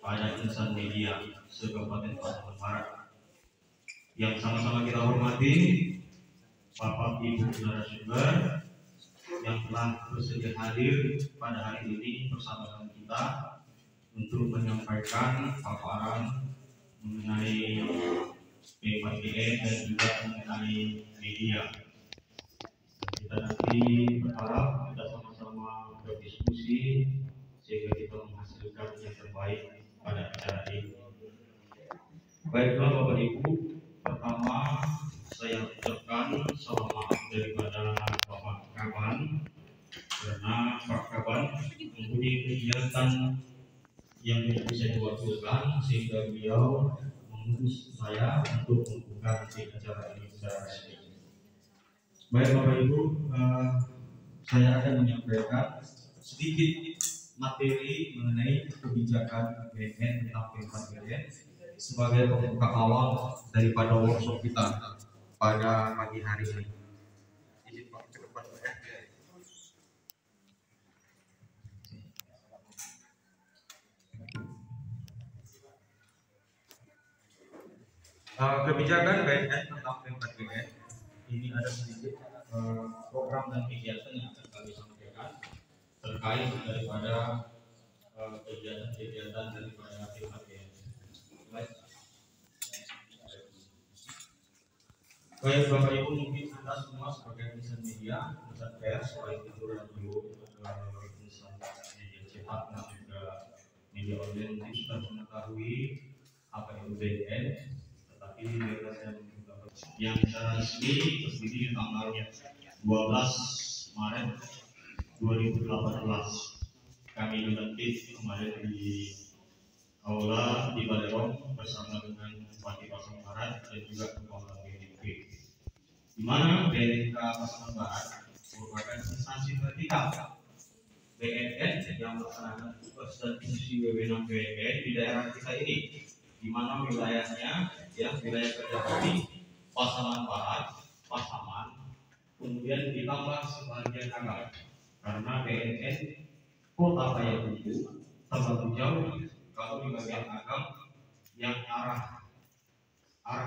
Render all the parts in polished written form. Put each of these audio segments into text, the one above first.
pada insan media se-Kabupaten Pasaman Barat. Yang sama-sama kita hormati Bapak Ibu narasumber yang telah bersedia hadir pada hari ini bersama dengan kita untuk menyampaikan paparan mengenai P4GN dan juga mengenai media. Kita nanti berharap kita sama-sama berdiskusi sehingga kita menghasilkan yang terbaik pada acara ini. Baiklah Bapak Ibu, pertama saya ucapkan salam maaf daripada Bapak Kaban karena Pak Kaban mempunyai kegiatan yang tidak bisa diwakilkan sehingga beliau mengurus saya untuk membuka acara ini secara resmi. Baik Bapak Ibu, saya akan menyampaikan sedikit materi mengenai kebijakan BNN tentang P4GN sebagai pembuka awal daripada workshop kita pada pagi hari ini. Kebijakan BNN tentang P4GN ini ada sedikit program dan kegiatan yang akan kami sampaikan terkait daripada kegiatan-kegiatan daripada P4GN. Baik Bapak Ibu, mungkin Anda semua sebagai insan media, insan pers, baik itu radio, insan media cetak dan juga media online mungkin sudah mengetahui apa itu BNN, tetapi yang secara resmi berdiri di tanggal 12 Maret 2018 kami dilantik kemarin di Aula di Balerong bersama dengan Bupati Pasaman Barat dan juga Kepala BNP, di mana BNK Pasaman Barat merupakan instansi vertikal BNN yang melaksanakan tugas dan fungsi wewenang BNN di daerah kita ini, di mana wilayahnya wilayah kerja kami Pasaman Barat, Pasaman, kemudian ditambah sebagian Agam, karena BNN Kota Payakumbuh terlalu jauh kalau di bagian Agam yang arah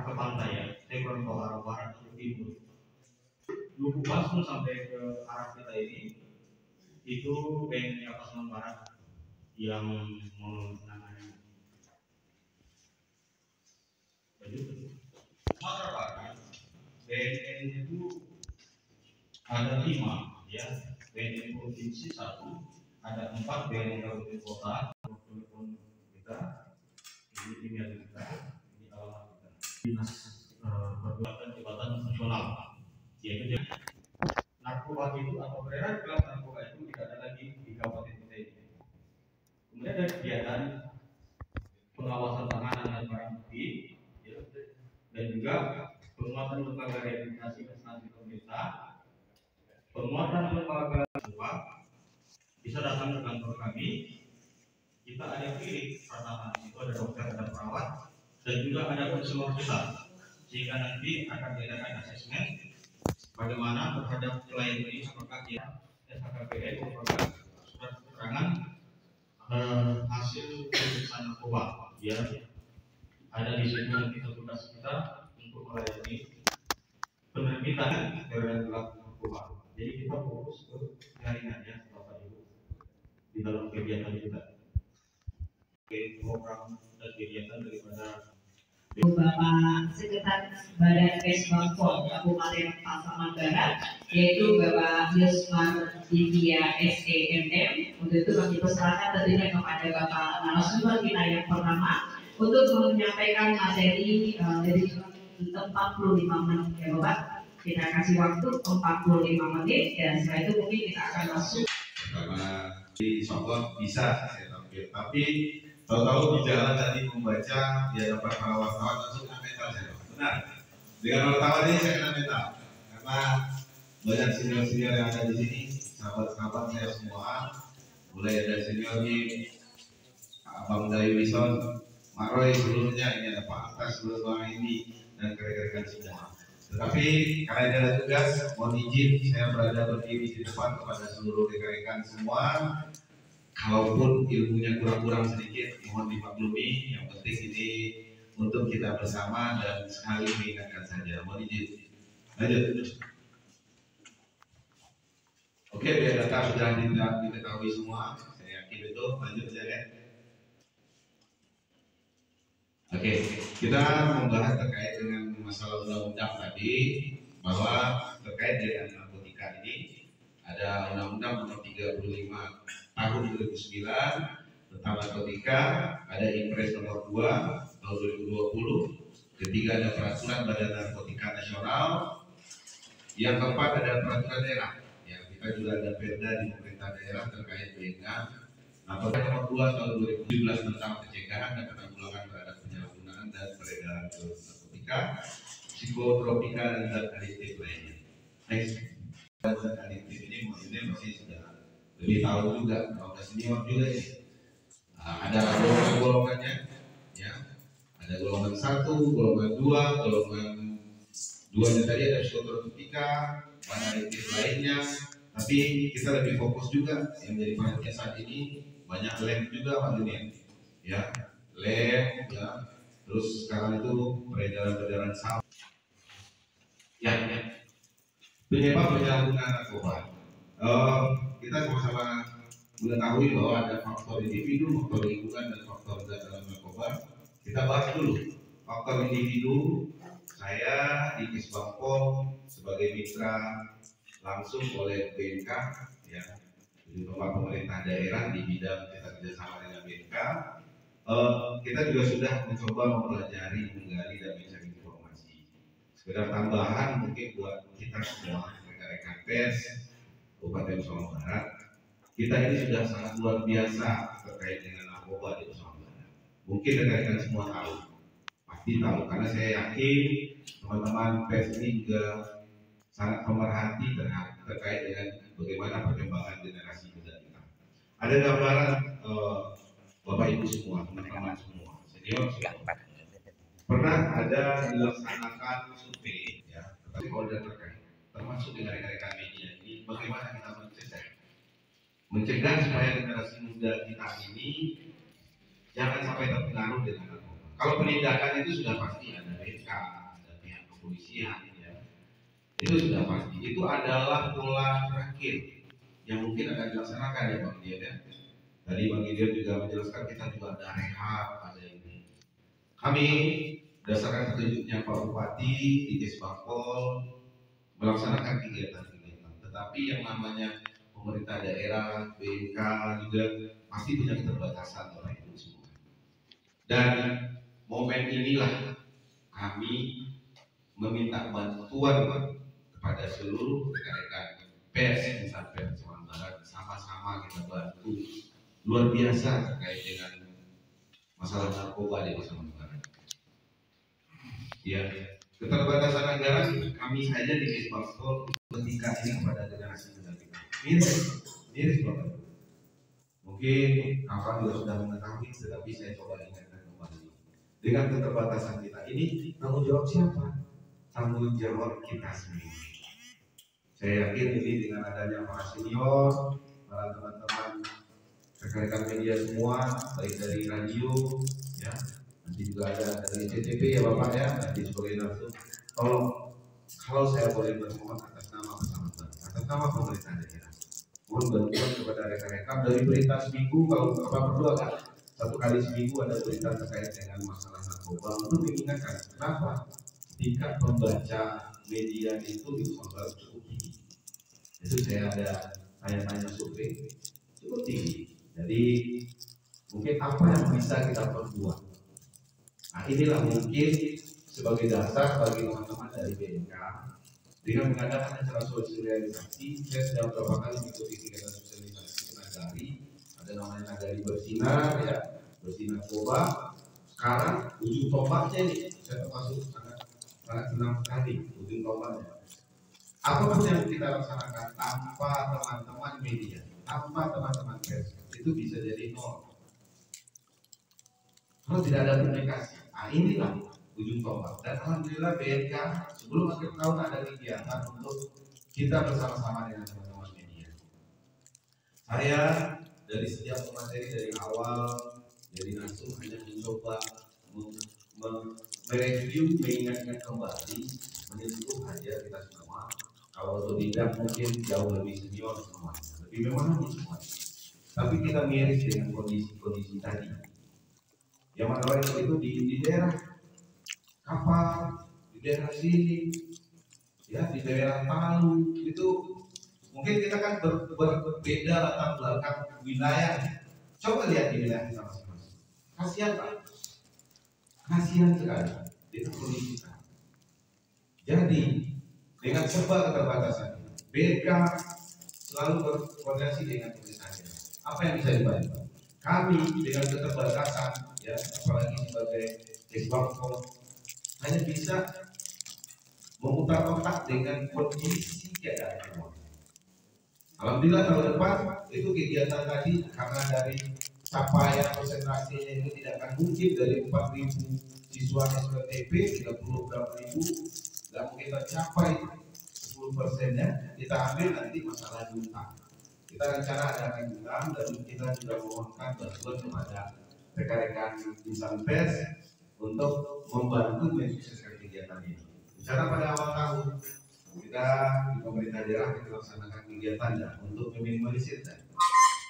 ke pantai ya, kurang tahu arah barat atau timur. Lubu Basmu sampai ke arah kita ini itu BNN Pasaman Barat yang menangani. Sumatera Barat BNN itu ada 5 ya, BNN provinsi 1, ada 4 BNN kabupaten kota. Telepon kita ini email kita, ini alamat kita, dinas perbuatan jabatan nasional, yaitu narkoba itu atau beredar gelap narkoba itu tidak ada lagi di kabupaten kita ini. Kemudian ada kegiatan pengawasan tahanan dan barang bukti, dan juga penguatan lembaga rehabilitasi instansi pemerintah, penguatan lembaga suap, bisa datang ke kantor kami. Kita ada klinik pertama, itu ada dokter dan perawat, dan juga ada konselor kita, sehingga nanti akan diadakan asesmen bagaimana terhadap klien ini, apakah dia SHKPN merupakan surat keterangan hasil pemeriksaan narkoba. Ya, ada di situ nanti tugas kita untuk melayani penerbitan beredar gelap narkoba. Jadi kita fokus ke jaringannya Bapak Ibu di dalam kegiatan kita. Program dan kegiatan daripada Bapak Sekretaris Badan Kesbangpol Kabupaten Pasaman Barat, yaitu Bapak Yusman Divya SEMM. Untuk itu kami persilakan tentunya kepada Bapak narasumber kita yang pertama untuk menyampaikan materi dari 45 menit ya Bapak. Kita kasih waktu 45 menit dan setelah itu mungkin kita akan masuk. Karena di Songkot bisa saya tampil, tapi tahu-tahu di jalan tadi membaca di hadapan para wartawan langsung kena mental saya. Benar. Dengan wartawan ini saya kena mental karena banyak senior-senior yang ada di sini, sahabat-sahabat saya semua, mulai dari senior ini Abang Dayu Wison, Mak Roy sebelumnya, ini ada Pak Angkas sebelumnya ini dan rekan-rekan semua. Tetapi karena ini ada tugas, mohon izin saya berada berdiri di depan kepada seluruh rekan-rekan semua. Kalaupun ilmunya kurang-kurang sedikit, mohon dimaklumi. Yang penting ini untuk kita bersama dan sekali mengingatkan saja. Mohon izin. Lanjut. Oke, biar data sudah diketahui semua. Saya yakin itu. Lanjut saja. Oke, kita membahas terkait dengan masalah undang-undang tadi, bahwa terkait dengan narkotika ini ada Undang-Undang Nomor 35 Tahun 2009 tentang narkotika, ada Impres Nomor 2 Tahun 2020, ketiga ada Peraturan Badan Narkotika Nasional, yang keempat ada Peraturan Daerah. Ya, kita juga ada Perda di pemerintah daerah terkait dengan Peraturan Nomor 2 Tahun 2017 tentang pencegahan dan penanggulangan terhadap penyalahgunaan dan peredaran narkotika, psikotropika dan zat adiktif lainnya. Next, zat adiktif ini masih sudah lebih tahu juga, kalau senior juga ini. Ada golongan-golongannya, ya. Ada golongan 1, golongan 2, golongan 2-nya tadi ada psikotropika, zat adiktif lainnya. Tapi kita lebih fokus juga yang jadi perhatian saat ini, banyak lem juga Pak Dunia, ya, lem, ya. Terus sekarang itu peredaran sabu, ya. Penyebab penyalahgunaan narkoba. Kita sama-sama mengetahui bahwa ada faktor individu, faktor lingkungan, dan faktor dalam narkoba. Kita bahas dulu faktor individu. Saya di Kesbangpol sebagai mitra langsung oleh BNK, ya, di pemerintah daerah di bidang kita kerjasama dengan BNK. Kita juga sudah mencoba mempelajari, menggali dan mencari informasi. Sekedar tambahan mungkin buat kita semua rekan-rekan pers Kabupaten Solong Barat, kita ini sudah sangat luar biasa terkait dengan narkoba di Solong Barat. Mungkin rekan-rekan semua tahu, pasti tahu, karena saya yakin teman-teman pers ini juga sangat pemerhati terkait dengan bagaimana perkembangan generasi muda kita. Ada gambaran Bapak Ibu semua, teman-teman semua, senior semua. Pernah ada dilaksanakan survei, ya, tetapi kalau sudah terkait, termasuk dengan rekan-rekan media ini, bagaimana kita mencegah supaya generasi muda kita ini jangan sampai terpengaruh dengan narkoba. Kalau penindakan itu sudah pasti ada BNK, ada pihak kepolisian, ya. Itu sudah pasti. Itu adalah pola terakhir yang mungkin akan dilaksanakan, ya Bang Dian, ya. Tadi Bang Dian juga menjelaskan kita juga ada rehab, ada ini. Kami berdasarkan petunjuknya Pak Bupati di Kesbangpol melaksanakan kegiatan-kegiatan. Tetapi yang namanya pemerintah daerah, BNK juga pasti punya keterbatasan oleh itu semua. Dan momen inilah kami meminta bantuan kepada seluruh rekan-rekan pers Insan Pers Solong Barat, sama-sama kita bantu luar biasa terkait dengan masalah narkoba di Solong Barat. Ya, keterbatasan anggaran kami saja di Kesbangpol ketika ini kepada generasi muda kita. Miris Bapak. Mungkin kawan juga sudah mengetahui, tetapi saya coba ingatkan kembali. Dengan keterbatasan kita ini, tanggung jawab siapa? Tanggung jawab kita sendiri. Saya yakin ini dengan adanya para senior, para teman-teman rekan-rekan media semua, baik dari radio, ya, nanti juga ada dari CTP, ya Bapak, ya, nanti sebagai langsung. Kalau saya boleh bermohon atas nama persahabatan, atas nama pemerintah daerah, mohon bantuan kepada rekan-rekan dari berita seminggu, kalau Bapak perlu agak 1 kali seminggu ada berita terkait dengan masalah narkoba untuk mengingatkan. Kenapa? Tingkat pembaca media itu di Solong Barat cukup tinggi. Itu saya ada tanya-tanya survei cukup tinggi. Jadi mungkin apa yang bisa kita perbuat? Nah, inilah mungkin sebagai dasar bagi teman-teman dari BNK dengan mengadakan acara sosialisasi. Saya sudah beberapa kali mengikuti kegiatan sosialisasi Nagari, ada namanya Nagari Bersinar, ya, bersinar narkoba. Sekarang ujung tombaknya nih, saya termasuk sangat senang sekali ujung tombaknya. Apapun yang kita laksanakan tanpa teman-teman media, tanpa teman-teman pers, itu bisa jadi nol. Kalau tidak ada komunikasi, nah inilah ujung tombak. Dan alhamdulillah BNK sebelum akhir tahun ada kegiatan untuk kita bersama-sama dengan teman-teman media. Saya dari setiap materi dari awal jadi langsung mencoba mereview, mengingatkan kembali, menyentuh aja kita semua. Kalau tidak mungkin jauh lebih senior semua, lebih memahami semua. Tapi kita miris dengan kondisi tadi. Yang mana itu di daerah Kapal, di daerah sini, ya di daerah Palu itu mungkin kita kan berbeda latar belakang wilayah. Coba lihat di wilayah kita masing-masing. Kasihan Pak, kasihan sekali itu kondisi kita. Jadi dengan serba keterbatasan, BK selalu berkoordinasi dengan pemerintah. Apa yang bisa dibantu? Kami dengan keterbatasan, ya apalagi sebagai Kesbangpol, hanya bisa memutar otak dengan kondisi keadaan. Alhamdulillah tahun depan itu kegiatan tadi karena dari capaian presentasinya itu tidak akan mungkin dari 4.000 siswa SPTP 30 berapa ribu nggak mungkin tercapai 10%-nya. Kita ambil nanti masalah juta. Kita rencana ada jutaan dan kita juga memohonkan bantuan kepada rekan-rekan insan pers untuk membantu mensukseskan kegiatan ini. Bicara pada awal tahun kita di pemerintah daerah kita laksanakan kegiatan untuk meminimalisir.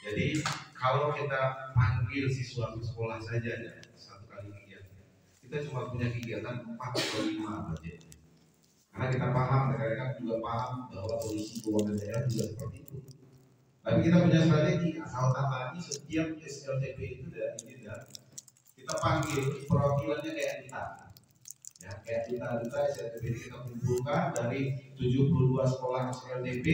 Jadi kalau kita panggil siswa ke sekolah saja satu kali kegiatan, kita cuma punya kegiatan 4 atau 5 budgetnya. Karena kita paham, rekan-rekan juga paham bahwa kondisi keuangan daerah juga seperti itu. Tapi kita punya strategi, asal tadi setiap SLTP itu dari kita panggil perwakilannya kayak kita, ya kayak duta SLTP ini kita kumpulkan dari 72 sekolah SLTP,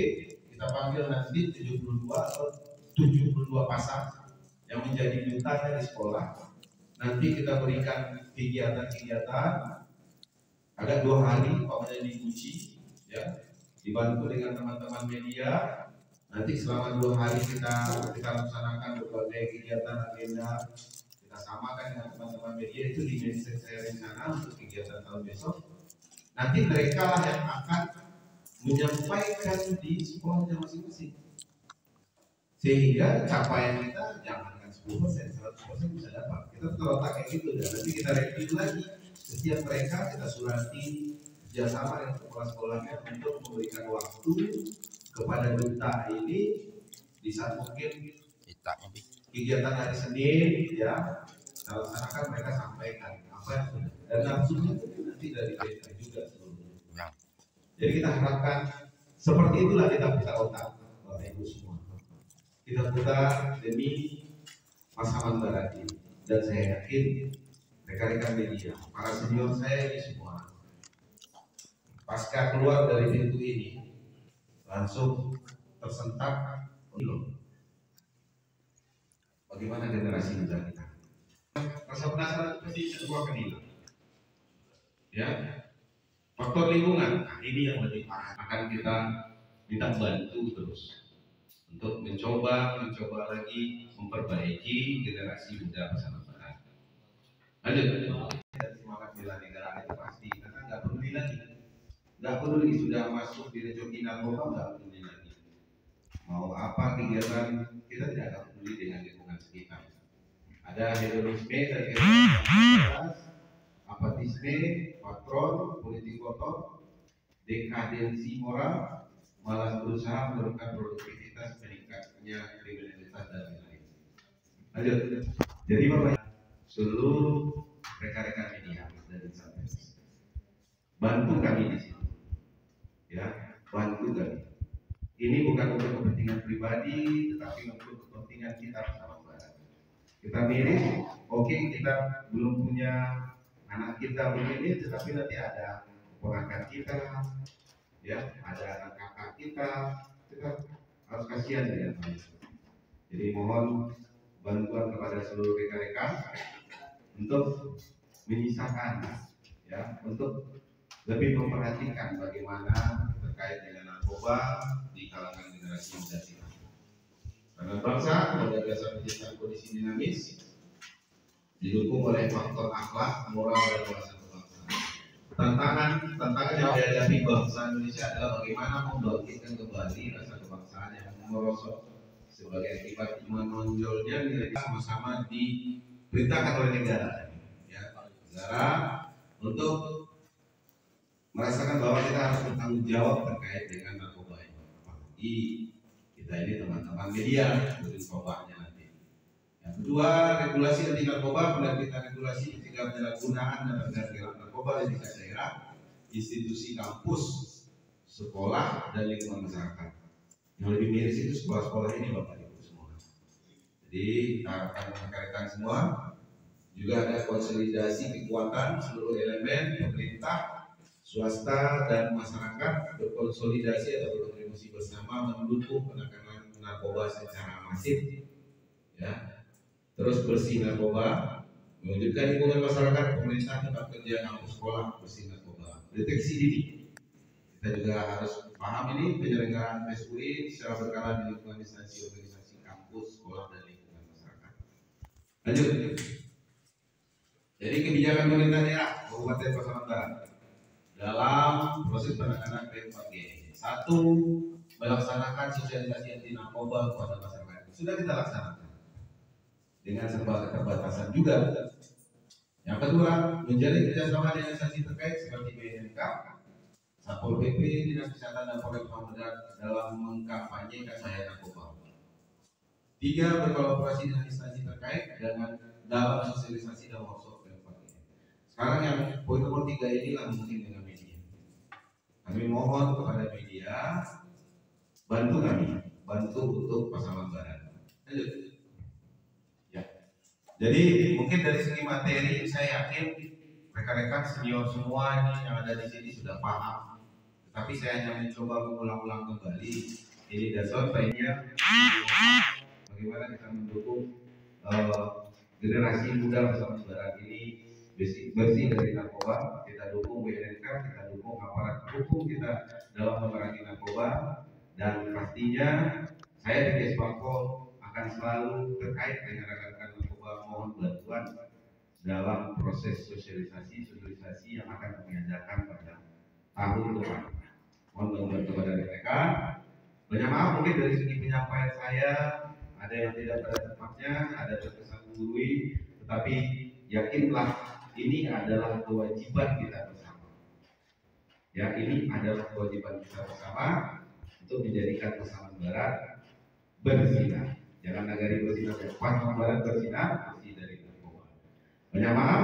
kita panggil nanti 72 atau 72 pasang yang menjadi duta dari sekolah. Nanti kita berikan kegiatan-kegiatan, ada 2 hari, pokoknya diuji, ya dibantu dengan teman-teman media. Nanti selama 2 hari kita laksanakan berbagai kegiatan agenda. Kita samakan dengan teman-teman media itu di message saya rencana untuk kegiatan tahun besok. Nanti mereka lah yang akan menyampaikan di sekolahnya masing-masing. Sehingga capaian kita jangankan 10%, 100% bisa dapat. Kita terletak kayak gitu dan nanti kita review lagi setiap mereka, kita surati kerjasama dengan sekolah-sekolahnya untuk memberikan waktu kepada duta ini di saat mungkin kegiatan hari Senin, ya kita laksanakan, mereka sampaikan apa yang sudah dan langsungnya nanti dari BK juga seluruhnya. Jadi kita harapkan seperti itulah kita putar otak Bapak Ibu semua. Kita putar demi pasangan barat ini dan saya yakin rekan-rekan media, para senior saya ini semua pasca keluar dari pintu ini langsung tersentak bagaimana generasi muda kita. Rasa penasaran pasti sebuah kenila. Ya, faktor lingkungan, nah ini yang lebih parah. Akan kita minta bantu terus untuk mencoba lagi memperbaiki generasi muda Pasaman. Lanjut. Dan semangat bela negara itu pasti karena nggak peduli lagi. Nggak peduli sudah masuk di rejoki narkoba, nggak peduli lagi. Mau apa kegiatan kita tidak akan peduli dengan lingkungan sekitar. Ada hedonisme dari apatisme, patron, politik kotor, dekadensi moral, malah berusaha menurunkan produktivitas, meningkatnya kriminalitas dan lain-lain. Lanjut. Jadi Bapak seluruh rekan-rekan media dan sampai bantu kami di sini, ya bantu kami. Ini bukan untuk kepentingan pribadi, tetapi untuk kepentingan kita bersama barat. Kita miris, oke, kita belum punya anak kita begini, tetapi nanti ada keponakan kita, ya ada anak kakak kita harus kasihan dengan hal itu. Jadi mohon bantuan kepada seluruh rekan-rekan untuk menyisakan, ya untuk lebih memperhatikan bagaimana terkait dengan narkoba di kalangan generasi muda kita. Karena bangsa pada dasar menciptakan kondisi dinamis didukung oleh faktor akhlak, moral dan wawasan kebangsaan. Tantangan yang dihadapi bangsa Indonesia adalah bagaimana membangkitkan kembali rasa kebangsaan yang merosot sebagai akibat menonjolnya nilai sama-sama diperintahkan oleh negara. saudara untuk merasakan bahwa kita harus bertanggung jawab terkait dengan narkoba ini. Apalagi kita ini teman-teman media berubahnya nanti. Yang kedua, regulasi anti narkoba penerbitan regulasi mencegah penyalahgunaan dan peredaran narkoba di tingkat daerah, institusi kampus, sekolah, dan lingkungan masyarakat. Yang lebih miris itu sekolah-sekolah ini Bapak Ibu semua. Jadi kita akan rekan-rekan semua. Juga ada konsolidasi kekuatan seluruh elemen pemerintah, swasta, dan masyarakat berkonsolidasi atau berkontribusi bersama mendukung penanganan narkoba secara masif, ya. Terus bersih narkoba, mewujudkan lingkungan masyarakat, pemerintah, tempat kerja, kampus, sekolah bersih narkoba. Deteksi dini. Kita juga harus paham ini penyelenggaraan PSUI secara berkala di lingkungan instansi organisasi kampus, sekolah, dan lingkungan masyarakat. Lanjut. Jadi kebijakan pemerintah daerah Kabupaten Pasaman Barat dalam proses penanganan P4G. 1. Melaksanakan sosialisasi anti narkoba kepada masyarakat. Sudah kita laksanakan dengan serba keterbatasan juga. Yang kedua, menjalin kerjasama dengan instansi terkait seperti BNNK, Satpol PP, Dinas Kesehatan, dan Polres Pamekasan dalam mengkampanyekan bahaya narkoba. 3. Berkolaborasi dengan instansi terkait dengan dalam sosialisasi dan workshop. Sekarang yang poin nomor 3 inilah mungkin dengan media. Kami mohon kepada media bantu kami, bantu untuk Pasaman Barat. Lanjut. Ya. Jadi mungkin dari segi materi saya yakin rekan-rekan senior semua ini yang ada di sini sudah paham. Tetapi saya hanya mencoba mengulang-ulang kembali ini dasar lainnya bagaimana kita mendukung generasi muda Pasaman Barat ini bersih dari narkoba. Kita dukung BNNK, kita dukung aparat hukum kita dalam memerangi narkoba, dan pastinya saya di Kesbangpol akan selalu terkait dengan rekan-rekan narkoba mohon bantuan dalam proses sosialisasi yang akan kami adakan pada tahun depan. Mohon bantuan kepada rekan. Banyak maaf mungkin dari segi penyampaian saya ada yang tidak pada tempatnya, ada terkesan menggurui, tetapi yakinlah ini adalah kewajiban kita bersama. Ya, ini adalah kewajiban kita bersama untuk menjadikan Pasaman Barat bersinar. Jangan nagari bersinar, Pasaman Barat bersinar bersih dari narkoba. Banyak maaf.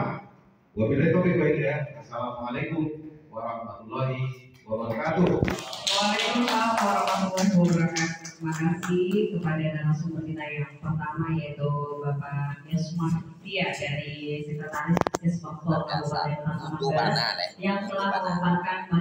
Wabillahi taufiq wal hidayah. Assalamualaikum warahmatullahi wabarakatuh. Waalaikumsalam warahmatullahi wabarakatuh. Terima kasih kepada narasumber kita yang pertama yaitu Bapak Yusmar Tia dari Sekretaris Kesbangpol Kabupaten Pasaman Barat yang telah memaparkan